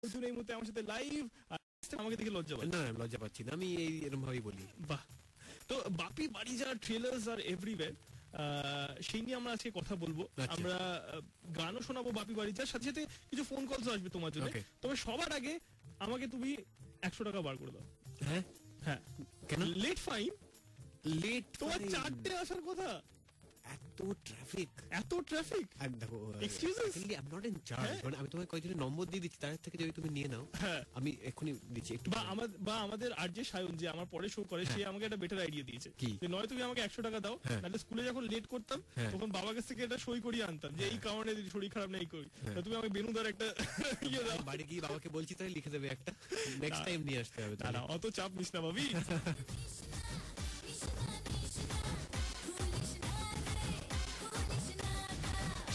প্রচুর এই মুহূর্তে আমার সাথে লাইভ। আমাকে দেখে লজ্জা পাচ্ছি? না লজ্জা পাচ্ছি না, আমি এরকম ভাবেই বলি। বাহ। তো বাপি বাড়িজা ট্রেলার্স আর এভরিওয়্যার, সেই নিয়ে আমরা আজকে কথা বলবো। আমরা গানও শোনাবো বাপি বাড়িজার সাথে সাথে কিছু ফোন কলস আসবে তোমার জন্য। তবে সবার আগে আমাকে তুমি 100 টাকা বার করে দাও। হ্যাঁ হ্যাঁ কেন? Late fine. লেট তোমার 4টে আসার কথা, এত ট্রাফিক এত ট্রাফিক। আর দেখো excuses, I am not in charge, মানে আমি তোমাকে কয়েকজনের নম্বর দিয়ে দিচ্ছি, তার থেকে যদি তুমি নিয়ে নাও আমি এখনি দিচ্ছি একটু। বা আমাদের আরজে সায়ন যে আমার পরে শো করে, সে আমাকে একটা বেটার আইডিয়া দিয়েছে যে নয় তুমি আমাকে 100 টাকা দাও, নাহলে স্কুলে যখন লেট করতাম তখন বাবার কাছ থেকে এটা সই করিয়ে আনতাম যে এই কারণে শরীর খারাপ নেই করি, তুমি আমাকে বেনুদার একটা ইয়ে দাও। বাড়ি গিয়ে বাবাকে বলছি তাই লিখে দেবে একটা, নেক্সট টাইম নিয়ে আসতে হবে। না অত চাপ নিস না ভাবি।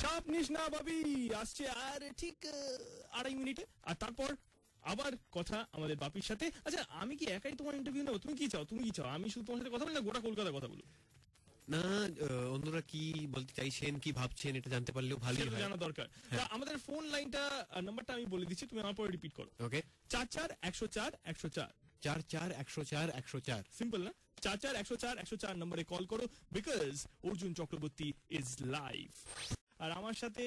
চাপ নিস না ভাবি, আসছে আর ঠিক 2.5 মিনিটে, আর তারপর আবার কথা আমাদের বাপির সাথে। আচ্ছা আমি কি একাই তোমার ইন্টারভিউ নেবো? তুমি কি চাও? আমি শুধু তোমার সাথে কথা বলি না গোটা কলকাতা কথা বলবো? না অন্যরা কি বলতে চাইছেন, কি ভাবছেন, এটা জানতে পারলেও ভালোই হয়, জানা দরকার। আমাদের ফোন লাইনটা নাম্বারটা আমি বলে দিচ্ছি, তুমি আমার পরে রিপিট করো। ওকে। 44-104-104 44-104-104। সিম্পল না? 44-104-104 নম্বরে কল করো, because Arjun Chakraborty is live. আর আমার সাথে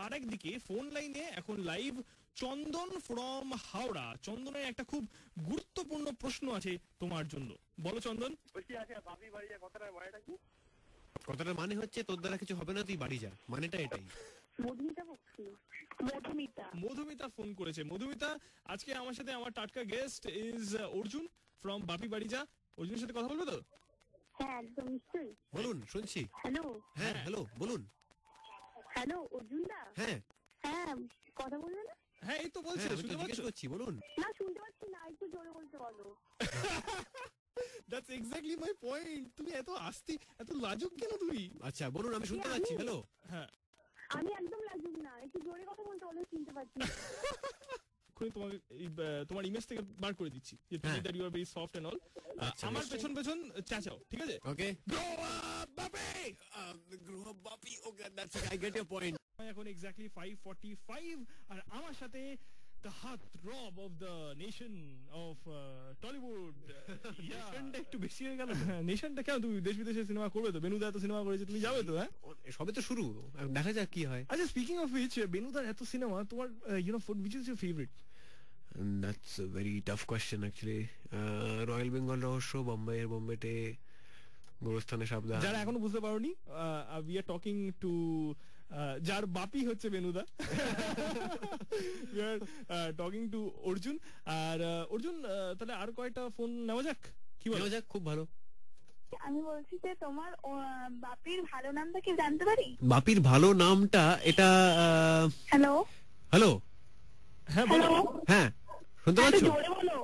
আরেকদিকে ফোন লাইনে এখন লাইভ চন্দন ফ্রম হাওড়া। চন্দনের একটা খুব গুরুত্বপূর্ণ প্রশ্ন আছে তোমার জন্য, বলো চন্দন। কথাটার মানে হচ্ছে তোর দ্বারা কিছু হবে না, তুই বাড়ি যা, মানেটা এটাই। মধুমিতা ফোন করেছে। মধুমিতা, আজকে আমার সাথে আমার টাটকা guest is Arjun from Bapi বাড়িজা। অর্জুনের সাথে কথা বলবো তো? হ্যাঁ একদম নিশ্চয়ই। বলুন, শুনছি। হ্যালো। হ্যাঁ হ্যালো, বলুন। হ্যালো অর্জুন দা। হ্যাঁ হ্যাঁ কথা বলবে না? হ্যাঁ এই তো বলছি, শুনতে পাচ্ছ? বলুন। না শুনতে পাচ্ছি না, একটু জোরে বলতে বলো। That's exactly my point. তুমি এত আস্তে এত লাজুক কেন তুমি? আচ্ছা বলুন, আমি শুনতে পাচ্ছি। হ্যালো। হ্যাঁ আমি একদম লাজুক না, একটু জোরে কথা বলতে বলো, শুনতে পাচ্ছি। তোমার ইমেজ থেকে বার করে দিচ্ছি যে তুমি that you are very soft and all. আমার পেছন পেছন চাচাও, ঠিক আছে? Okay. Grow up Bapi, grow up Bapi. Okay, that's I get your point. এখন এক্স্যাক্টলি 5:45 আর আমার সাথে the heartthrob of the nation of Tollywood. নেশনটা একটু বেশি হয়ে গেল। নেশনটা কেন? তুমি দেশ বিদেশে সিনেমা করবে তো? বেনুদা এত সিনেমা করেছে, তুমি যাবে তো? হ্যাঁ সবে তো শুরু, দেখা যাক কি হয়। আচ্ছা স্পিকিং অফ হুইচ, বেনুদার এত সিনেমা, তোমার food which is your favorite? That's a very tough question actually. Royal Bengal রহস্য, বোম্বেটে, গোরস্থানে সাবধান। যারা এখনো বুঝতে পারোনি, we are talking to যার বাপি হচ্ছে বেনুদা। we are talking to Arjun. আর অর্জুন, তাহলে আর কয়টা ফোন নেওয়া যাক? কি বলো? যাক, খুব ভালো। আমি বলছি যে তোমার বাপির ভালো নামটা কি জানতে পারি? বাপির ভালো নামটা এটা হ্যালো হ্যালো। হ্যাঁ বলো। হ্যাঁ শুনতে পাচ্ছ? জোরে বলো।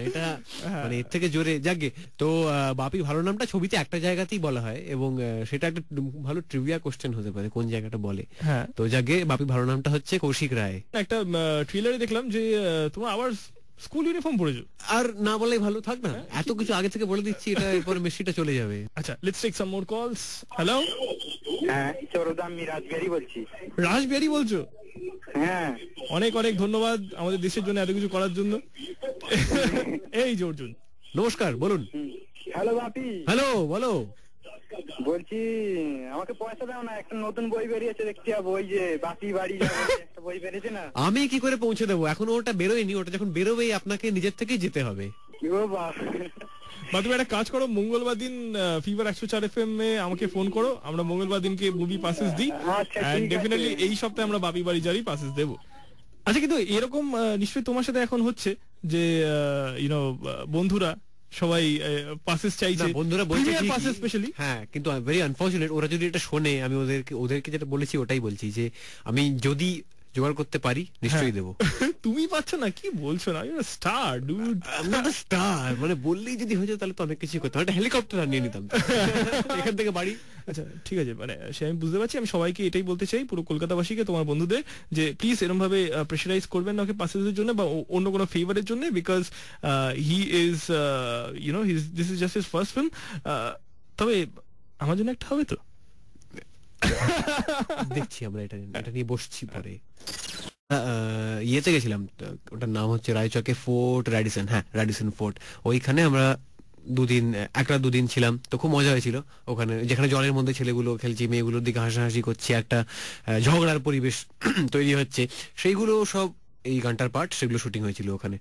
এটা মানে এর থেকে জোরে যাকে তো বাপি ভালো নামটা ছবিতে একটা জায়গাতেই বলা হয়, এবং সেটা একটা ভালো ট্রিভিয়া কোশ্চেন হতে পারে কোন জায়গাটা বলে। তো যাকে বাপি ভালো নামটা হচ্ছে কৌশিক রায়। একটা ট্রেলারে দেখলাম যে তোমরা আবার স্কুল ইউনিফর্ম পরেছো। আর না বলেই ভালো, থাক না, এত কিছু আগে থেকে বলে দিচ্ছি, এটা এরপরে মেসিটা চলে যাবে। আচ্ছা লেটস টেক সাম মোর কলস। হ্যালো। হ্যাঁ সৌরভ, আমি রাজবিহারী বলছি। রাজবিহারী বলছো? হ্যাঁ অনেক অনেক ধন্যবাদ আমাদের দেশের জন্য এত কিছু করার জন্য। এই যে অর্জুন, নমস্কার, বলুন। হ্যালো বাপি। হ্যালো, বলো। বলছি আমাকে পয়সা দাও না, একটা নতুন বই বেরিয়েছে দেখছি, বই যে বাপি বাড়ি যাবে একটা বই বেরিয়েছে না। আমি কি করে পৌঁছে দেবো? এখনো ওটা বেরোয়নি, ওটা যখন বেরোবেই আপনাকে নিজের থেকেই যেতে হবে। ও বাপ। বা তুমি একটা কাজ করো, মঙ্গলবার দিন ফিভার 104 FM এ আমাকে ফোন করো, আমরা মঙ্গলবার দিনকে মুভি পাসেস দিই, এন্ড ডেফিনেটলি এই সপ্তাহে আমরা বাপি বাড়ি যারি পাসেস দেবো। আচ্ছা কিন্তু এরকম নিশ্চয়ই তোমার সাথে এখন হচ্ছে যে বন্ধুরা সবাই পাসেস চাইছে, বন্ধুরা বলছে পাসেস স্পেশালি। হ্যাঁ কিন্তু ভেরি আনফরচুনেট, ওরা যদি এটা শোনে, আমি ওদেরকে যেটা বলেছি ওটাই বলছি যে আমি যদি জোগাড় করতে পারি নিশ্চয়ই দেবো। তুমি পাচ্ছ না? কি বলছো না? You are star dude. Star মানে বললেই যদি হয়ে যায় তাহলে তো অনেক কিছু করতাম, একটা হেলিকপ্টার আনিয়ে নিতাম এখান থেকে বাড়ি। আচ্ছা ঠিক আছে, মানে সে আমি বুঝতে পারছি। আমি সবাইকে এটাই বলতে চাই, পুরো কলকাতাবাসীকে, তোমার বন্ধুদের, যে প্লিজ এরকম ভাবে প্রেশারাইজ করবেন না ওকে পাসেসের জন্য বা অন্য কোনো ফেভারের জন্য, because he is this is just his first film. তবে আমার জন্য একটা হবে তো? দেখছি আমরা এটা নিয়ে বসছি পরে। ইয়েতে গেছিলাম, ওটার নাম হচ্ছে রায়চকে ফোর্ট র্যাডিসন, হ্যাঁ র্যাডিসন ফোর্ট। ওইখানে আমরা দুদিন ছিলাম, তো খুব মজা হয়েছিল ওখানে, যেখানে জলের মধ্যে ছেলেগুলো খেলছে, মেয়েগুলোর দিকে হাসাহাসি করছে, একটা ঝগড়ার পরিবেশ তৈরি হচ্ছে, সেইগুলো সব এই গানটার পার্ট, সেগুলো শুটিং হয়েছিল ওখানে।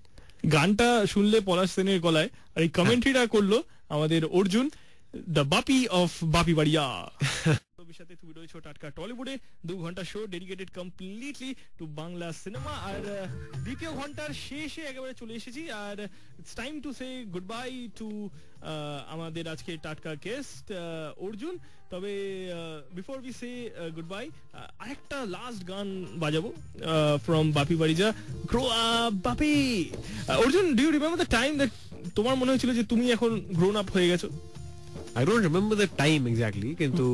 গানটা শুনলে পলাশ সেনের গলায়, আর এই কমেন্ট্রিটা করলো আমাদের অর্জুন, দ্য বাপি অফ বাপি বাড়িয়া। সাথে তুমি রয়েছো টাটকা টলিউডে, 2 ঘন্টা show dedicated completely to Bangla cinema. আর দ্বিতীয় ঘন্টার শেষে একেবারে চলে এসেছি, আর it's time to say goodbye to আমাদের আজকে টাটকা গেস্ট অর্জুন। তবে before we say goodbye, আরেকটা লাস্ট গান বাজাবো ফ্রম বাপি বাড়িজা, grow up Bapi. Arjun, do you remember the time that তোমার মনে হয়েছিল যে তুমি এখন গ্রোন আপ হয়ে গেছো? I don't remember the time exactly, কিন্তু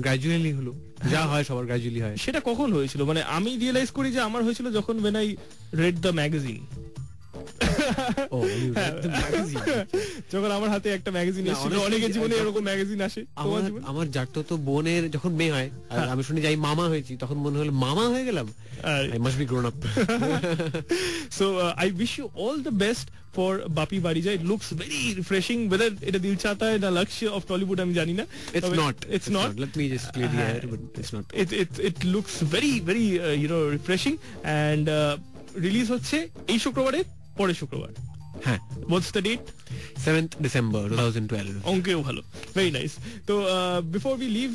গ্র্যাজুয়ালি হলো, যা হয় সবার গ্র্যাজুয়ালি হয়। সেটা কখন হয়েছিল? মানে আমি রিয়েলাইজ করি যে আমার হয়েছিল যখন when I read the magazine। যখন আমার হাতে একটা ম্যাগাজিন এসেছিল, অনেকের জীবনে এরকম ম্যাগাজিন আসে। আমার তো বোনের যখন মেয়ে হয়, আর আমি শুনি যাই মামা হয়েছি, তখন মনে হলো মামা হয়ে গেলাম, I must be grown up. So I wish you all the best for Bapi Barija. It looks very refreshing. Whether এটা দিল চাহতা है না লক্ষ্য of Tollywood আমি জানি না। It's not. Let me just clear the air, but it's not. It looks very very refreshing, and release হচ্ছে এই শুক্রবারে, পরের শুক্রবার। হ্যাঁ, what's the date? 7th December 2012. অঙ্কেও ভালো, ভেরি নাইস। তো বিফোর উই লিভ,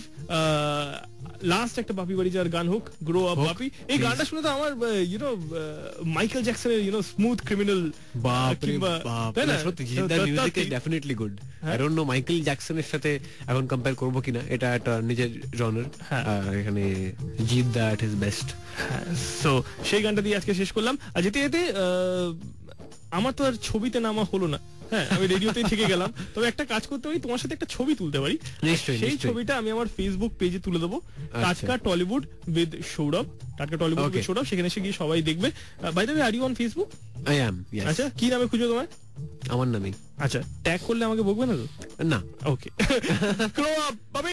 লাস্ট একটা বাপি বাড়িজার গান হোক, গ্রো আপ বাপি। এই গানটা শুনে তো আমার মাইকেল জ্যাকসনের smooth criminal, definitely good. I don't know Michael জ্যাকসনের সাথে এখন কম্পেয়ার করবো কিনা, এটা একটা নিজের জনার, এখানে জিৎ দা এট হিজ বেস্ট। সো সেই গানটা দিয়ে আজকে শেষ করলাম। আর যেতে যেতে আমার তো আর ছবিতে নামা হলো না, হ্যাঁ আমি রেডিওতেই থেকে গেলাম। তবে একটা কাজ করতে পারি, তোমার সাথে একটা ছবি তুলতে পারি। সেই ছবিটা আমি আমার ফেসবুক পেজে তুলে দেবো, টাটকা টলিউড উইথ সৌরভ, টাটকা টলিউড উইথ সৌরভ। সেখানে এসে গিয়ে সবাই দেখবে। By the way, are you on Facebook? I am. আচ্ছা, কি নামে খুঁজো তোমায়? আমার নামেই। আচ্ছা, ট্যাগ করলে আমাকে বকবে না তো? না। ওকে। গ্রো আপ বাপি।